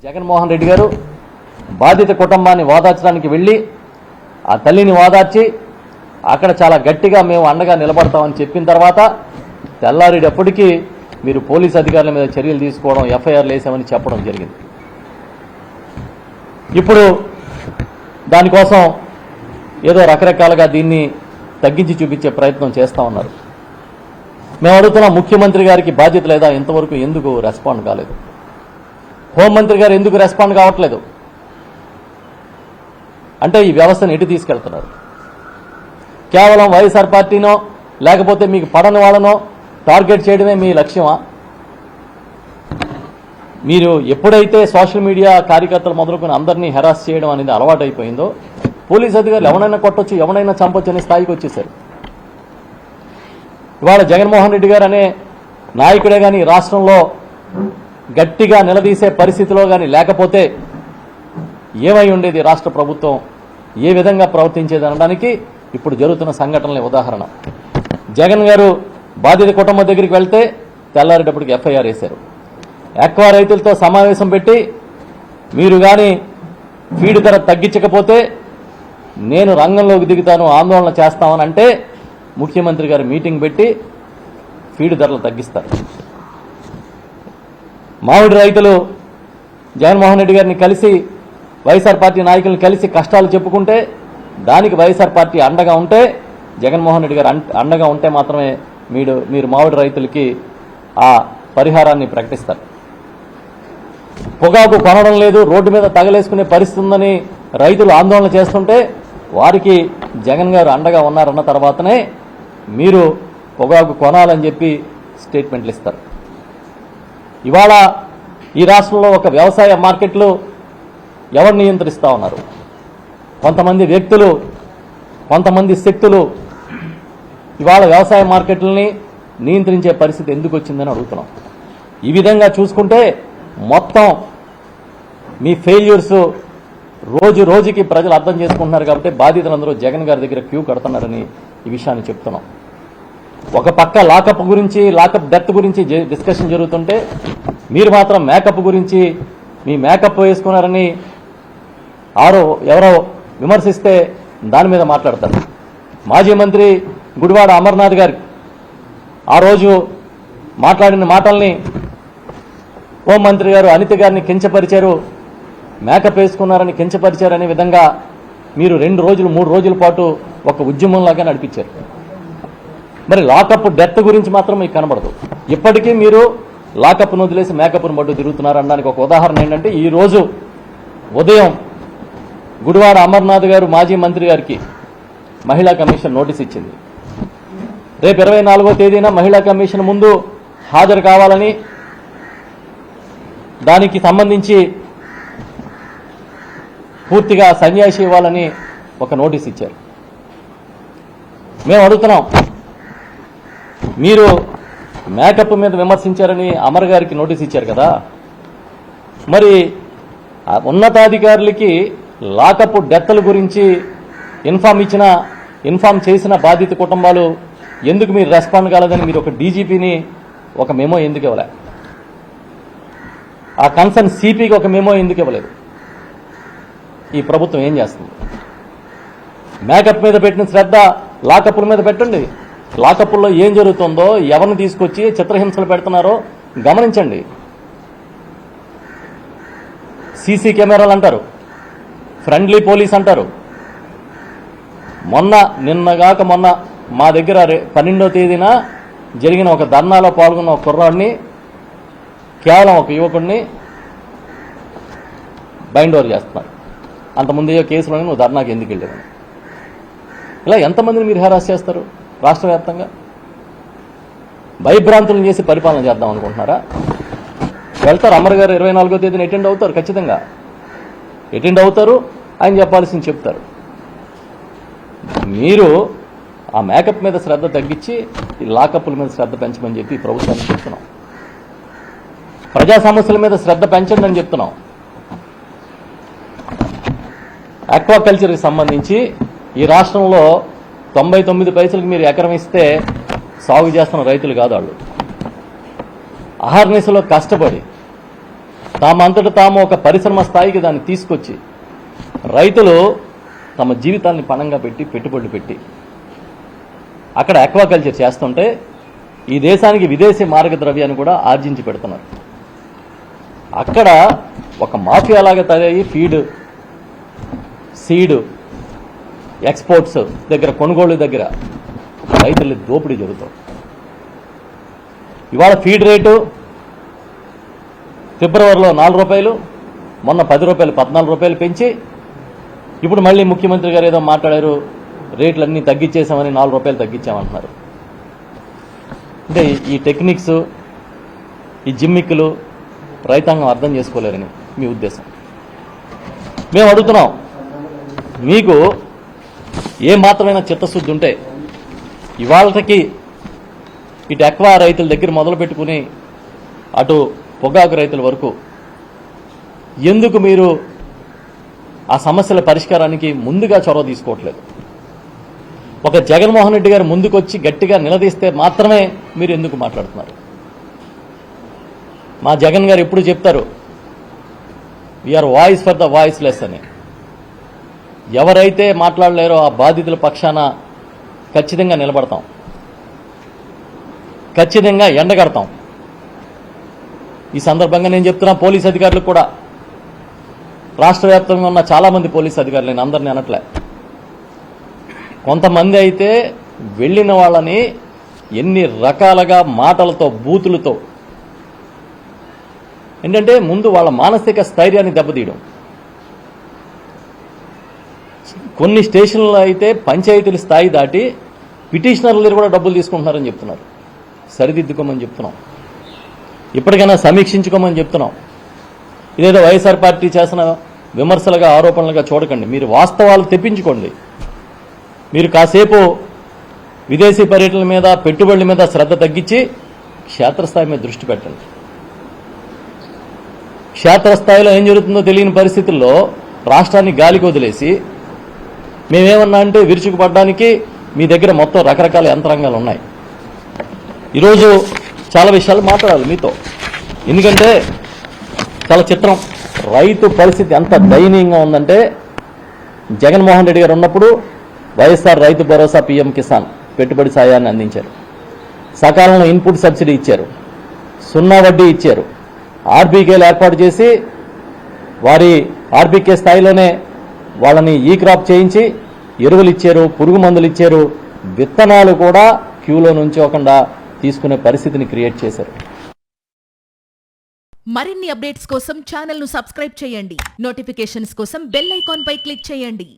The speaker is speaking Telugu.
జగన్మోహన్ రెడ్డి గారు బాధిత కుటుంబాన్ని ఓదార్చడానికి వెళ్ళి ఆ తల్లిని ఓదార్చి అక్కడ చాలా గట్టిగా మేము అండగా నిలబడతామని చెప్పిన తర్వాత తెల్లారేటప్పటికీ మీరు పోలీస్ అధికారుల మీద చర్యలు తీసుకోవడం, ఎఫ్ఐఆర్లు వేసామని చెప్పడం జరిగింది. ఇప్పుడు దానికోసం ఏదో రకరకాలుగా దీన్ని తగ్గించి చూపించే ప్రయత్నం చేస్తూ ఉన్నారు. మేము అడుగుతున్నాం, ముఖ్యమంత్రి గారికి బాధ్యత లేదా? ఇంతవరకు ఎందుకు రెస్పాండ్ కాలేదు? హోంమంత్రి గారు ఎందుకు రెస్పాండ్ కావట్లేదు? అంటే ఈ వ్యవస్థను ఎటు తీసుకెళ్తున్నారు? కేవలం వైఎస్ఆర్ పార్టీనో లేకపోతే మీకు పడని వాళ్ళనో టార్గెట్ చేయడమే మీ లక్ష్యమా? మీరు ఎప్పుడైతే సోషల్ మీడియా కార్యకర్తలు మొదలుకొని అందరినీ హెరాస్ చేయడం అనేది అలవాటైపోయిందో, పోలీస్ అధికారులు ఎవరైనా కొట్టొచ్చు, ఎవరైనా చంపొచ్చు అనే స్థాయికి వచ్చేశారు. ఇవాళ జగన్మోహన్ రెడ్డి గారు అనే నాయకుడే కానీ రాష్ట్రంలో గట్టిగా నిలదీసే పరిస్థితిలో కానీ లేకపోతే ఏమై ఉండేది రాష్ట్ర ప్రభుత్వం, ఏ విధంగా ప్రవర్తించేది అనడానికి ఇప్పుడు జరుగుతున్న సంఘటనలే ఉదాహరణ. జగన్ గారు బాధిత కుటుంబం దగ్గరికి వెళ్తే తెల్లారేటప్పటికి ఎఫ్ఐఆర్ వేశారు. ఎక్కువ రైతులతో సమావేశం పెట్టి మీరు కానీ ఫీడ్ ధర తగ్గించకపోతే నేను రంగంలోకి దిగుతాను, ఆందోళన చేస్తామని అంటే ముఖ్యమంత్రి గారు మీటింగ్ పెట్టి ఫీడ్ ధరలు తగ్గిస్తారు. మామిడి రైతులు జగన్మోహన్ రెడ్డి గారిని కలిసి వైఎస్ఆర్ పార్టీ నాయకులను కలిసి కష్టాలు చెప్పుకుంటే దానికి వైఎస్ఆర్ పార్టీ అండగా ఉంటే, జగన్మోహన్ రెడ్డి గారు అండగా ఉంటే మాత్రమే మీరు మామిడి రైతులకి ఆ పరిహారాన్ని ప్రకటిస్తారు. పొగాకు కొనడం లేదు, రోడ్డు మీద తగలేసుకునే పరిస్థితి ఉందని రైతులు ఆందోళన చేస్తుంటే వారికి జగన్ గారు అండగా ఉన్నారన్న తర్వాతనే మీరు పొగాకు కొనాలని చెప్పి స్టేట్మెంట్లు ఇస్తారు. ఇవాళ ఈ రాష్ట్రంలో ఒక వ్యవసాయ మార్కెట్లు ఎవరు నియంత్రిస్తూ ఉన్నారు? కొంతమంది వ్యక్తులు, కొంతమంది శక్తులు ఇవాళ వ్యవసాయ మార్కెట్లని నియంత్రించే పరిస్థితి ఎందుకు వచ్చిందని అడుగుతున్నాం. ఈ విధంగా చూసుకుంటే మొత్తం మీ ఫెయిల్యూర్స్ రోజు రోజుకి ప్రజలు అర్థం చేసుకుంటున్నారు. కాబట్టి బాధితులందరూ జగన్ గారి దగ్గర క్యూ కడుతున్నారని ఈ విషయాన్ని చెప్తున్నాం. ఒక పక్క లాకప్ గురించి, లాకప్ డెత్ గురించి డిస్కషన్ జరుగుతుంటే మీరు మాత్రం మేకప్ గురించి, మీ మేకప్ వేసుకున్నారని ఎవరో విమర్శిస్తే దాని మీద మాట్లాడతారు. మాజీ మంత్రి గుడివాడ అమర్నాథ్ గారు ఆ రోజు మాట్లాడిన మాటల్ని హోంమంత్రి గారు అనిత గారిని కించపరిచారు, మేకప్ వేసుకున్నారని కించపరిచారనే విధంగా మీరు 2 రోజులు 3 రోజుల పాటు ఒక ఉద్యమంలాగా నడిపించారు. మరి లాకప్ డెత్ గురించి మాత్రం మీకు కనబడదు. ఇప్పటికీ మీరు లాకప్ను వదిలేసి మేకప్ను మడ్డు తిరుగుతున్నారు అనడానికి ఒక ఉదాహరణ ఏంటంటే, ఈ రోజు ఉదయం గుడివాడ అమర్నాథ్ గారు మాజీ మంత్రి గారికి మహిళా కమిషన్ నోటీస్ ఇచ్చింది. రేపు 24వ తేదీన మహిళా కమిషన్ ముందు హాజరు కావాలని, దానికి సంబంధించి పూర్తిగా సన్యాసి ఇవ్వాలని ఒక నోటీస్ ఇచ్చారు. మేము అడుగుతున్నాం, మీరు మేకప్ మీద విమర్శించారని అమర్ గారికి నోటీస్ ఇచ్చారు కదా, మరి ఉన్నతాధికారులకి లాకప్ డెత్ల గురించి ఇన్ఫామ్ చేసిన బాధిత కుటుంబాలు ఎందుకు మీరు రెస్పాండ్ కాలేదని మీరు ఒక డీజీపీని ఒక మెమో ఎందుకు ఇవ్వలే? ఆ కన్సర్న్ సిపికి ఒక మెమో ఎందుకు ఇవ్వలేదు? ఈ ప్రభుత్వం ఏం చేస్తుంది? మేకప్ మీద పెట్టిన శ్రద్ధ లాకప్ల మీద పెట్టండి. లాకప్ల్లో ఏం జరుగుతుందో, ఎవరిని తీసుకొచ్చి చిత్రహింసలు పెడుతున్నారో గమనించండి. సీసీ కెమెరాలు అంటారు, ఫ్రెండ్లీ పోలీస్ అంటారు. నిన్నగాక మొన్న మా దగ్గర 12వ తేదీన జరిగిన ఒక ధర్నాలో పాల్గొన్న ఒక కుర్రాడిని, కేవలం ఒక యువకుడిని బైండ్ ఓవర్ చేస్తున్నారు. అంతకుముందు ఏ కేసులోనే నువ్వు ధర్నాకి ఎందుకు వెళ్ళావు? ఇలా ఎంతమందిని మీరు హెరాస్ చేస్తారు రాష్ట్ర వ్యాప్తంగా? భయభ్రాంతులను చేసి పరిపాలన చేద్దాం అనుకుంటున్నారా? వెళ్తారు, అమర్ గారు 24వ తేదీన అటెండ్ అవుతారు, ఖచ్చితంగా అటెండ్ అవుతారు. ఆయన చెప్పాల్సింది చెప్తారు. మీరు ఆ మేకప్ మీద శ్రద్ధ తగ్గించి ఈ లాకప్ల మీద శ్రద్ధ పెంచమని చెప్పి ప్రభుత్వానికి చెప్తున్నాం. ప్రజా సమస్యల మీద శ్రద్ధ పెంచండి అని చెప్తున్నాం. ఆక్వాకల్చర్కి సంబంధించి ఈ రాష్ట్రంలో 99 పైసలకు మీరు ఎకరం ఇస్తే సాగు చేస్తున్న రైతులు కాదు వాళ్ళు. అహర్నిశలో కష్టపడి తామంతట తాము ఒక పరిశ్రమ స్థాయికి దాన్ని తీసుకొచ్చి రైతులు తమ జీవితాన్ని పణంగా పెట్టి పెట్టుబడులు పెట్టి అక్కడ అక్వాకల్చర్ చేస్తుంటే ఈ దేశానికి విదేశీ మార్గద్రవ్యాన్ని కూడా ఆర్జించి పెడుతున్నారు. అక్కడ ఒక మాఫియాలాగా తయారయ్యి ఫీడ్, సీడ్, ఎక్స్పోర్ట్స్ దగ్గర, కొనుగోలు దగ్గర రైతుల దోపిడీ జరుగుతుంది. ఇవాళ ఫీడ్ రేటు ఫిబ్రవరిలో 4 రూపాయలు, మొన్న 10 రూపాయలు, 14 రూపాయలు పెంచి ఇప్పుడు మళ్ళీ ముఖ్యమంత్రి గారు ఏదో మాట్లాడారు, రేట్లన్నీ తగ్గించేసామని 4 రూపాయలు తగ్గించామంటున్నారు. అంటే ఈ టెక్నిక్స్, ఈ జిమ్మిక్కులు రైతాంగం అర్థం చేసుకోలేరని మీ ఉద్దేశం. మేము అడుగుతున్నాం, మీకు ఏ మాత్రమైన చిత్తశుద్ధి ఉంటే ఇవాళకి ఇటు ఎక్వా రైతుల దగ్గర మొదలు పెట్టుకుని అటు పొగాకు రైతుల వరకు ఎందుకు మీరు ఆ సమస్యల పరిష్కారానికి ముందుగా చొరవ తీసుకోవట్లేదు? ఒక జగన్మోహన్ రెడ్డి గారు ముందుకొచ్చి గట్టిగా నిలదీస్తే మాత్రమే మీరు ఎందుకు మాట్లాడుతున్నారు? మా జగన్ గారు ఎప్పుడు చెప్తారు, we are voice for the voiceless అని. ఎవరైతే మాట్లాడలేరో ఆ బాధితుల పక్షాన ఖచ్చితంగా నిలబడతాం, ఖచ్చితంగా ఎండగడతాం. ఈ సందర్భంగా నేను చెప్తున్నా పోలీస్ అధికారులకు కూడా, రాష్ట్ర వ్యాప్తంగా ఉన్న చాలామంది పోలీస్ అధికారులు, నేను అందరినీ అనట్లే, కొంతమంది అయితే వెళ్ళిన వాళ్ళని ఎన్ని రకాలుగా మాటలతో, బూతులతో, ఏంటంటే ముందు వాళ్ళ మానసిక స్థైర్యాన్ని దెబ్బతీయడం. కొన్ని స్టేషన్లలో అయితే పంచాయతీల స్థాయి దాటి పిటిషనర్ల దగ్గర కూడా డబ్బులు తీసుకుంటున్నారని చెప్తున్నారు. సరిదిద్దుకోమని చెప్తున్నాం, ఇప్పటికైనా సమీక్షించుకోమని చెప్తున్నాం. ఇదేదో వైఎస్ఆర్ పార్టీ చేసిన విమర్శలుగా, ఆరోపణలుగా చూడకండి. మీరు వాస్తవాలు తెప్పించుకోండి. మీరు కాసేపు విదేశీ పర్యటనల మీద, పెట్టుబడుల మీద శ్రద్ధ తగ్గించి క్షేత్రస్థాయి మీద దృష్టి పెట్టండి. క్షేత్రస్థాయిలో ఏం జరుగుతుందో తెలియని పరిస్థితుల్లో రాష్ట్రాన్ని గాలికి వదిలేసి మేమేమన్నా అంటే విరుచుకుపడడానికి మీ దగ్గర మొత్తం రకరకాల యంత్రాంగాలు ఉన్నాయి. ఈరోజు చాలా విషయాలు మాట్లాడాలి మీతో, ఎందుకంటే చాలా చిత్రం. రైతు పరిస్థితి ఎంత దయనీయంగా ఉందంటే, జగన్మోహన్ రెడ్డి గారు ఉన్నప్పుడు వైఎస్ఆర్ రైతు భరోసా, పీఎం కిసాన్ పెట్టుబడి సాయాన్ని అందించారు, సకాలంలో ఇన్పుట్ సబ్సిడీ ఇచ్చారు, 0 వడ్డీ ఇచ్చారు, ఆర్బీకేలు ఏర్పాటు చేసి వారి ఆర్బీకే స్థాయిలోనే వాళ్ళని ఈ క్రాప్ చేయించి ఎరువులు ఇచ్చారు, పురుగు మందులు ఇచ్చారు, విత్తనాలు కూడా క్యూలో నుంచోకుండా తీసుకునే పరిస్థితిని క్రియేట్ చేశారు. మరిన్ని అప్డేట్స్ కోసం ఛానల్ ను సబ్స్క్రైబ్ చేయండి. నోటిఫికేషన్స్ కోసం బెల్ ఐకాన్ పై క్లిక్ చేయండి.